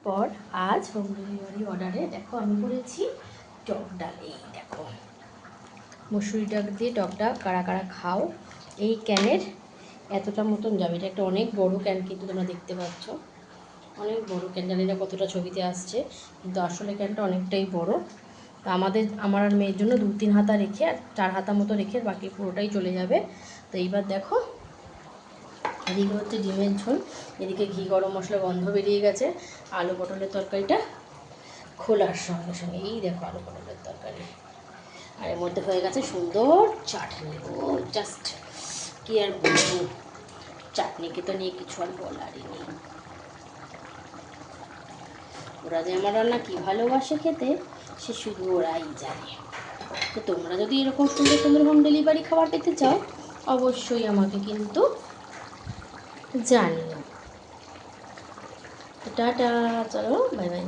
পর আজ home delivery অর্ডারে দেখো আমি করেছি টক ডাল। এই দেখো মসুরি ডাল দিয়ে টক ডাল কারা কারা খাও। এই ক্যানের এতটা মতন যাবে, এটা একটা অনেক বড় ক্যান, কিন্তু তোমরা দেখতে পাচ্ছ অনেক বড় ক্যান। জানি না কতটা ছবিতে আসছে, কিন্তু আসলে ক্যানটা অনেকটাই বড়। তো আমার আর মেয়ের জন্য 2-3 হাতা রেখে আর 4 হাতা মতো রেখে বাকি পুরোটাই চলে যাবে। তো এইবার দেখো এদিকে হচ্ছে ডিমের ঝোল, এদিকে ঘি গরম মশলা গন্ধ বেরিয়ে গেছে। আলু পটলের তরকারিটা খোলার সঙ্গে সঙ্গে এই দেখো আলু পটলের তরকারি, আর এর মধ্যে হয়ে গেছে সুন্দর চাটনি। ও জাস্ট কি আর বলবো, চাটনিকে তো নিয়ে কিছু আর বলারই নেই। ওরা যে আমার রান্না কী ভালোবাসে খেতে, সে শুধু ওরাই জানে। তো তোমরা যদি এরকম সুন্দর সুন্দর হোম ডেলিভারি খাবার পেতে চাও, অবশ্যই আমাকে কিন্তু জানিও। টাটা, চলো বাই বাই।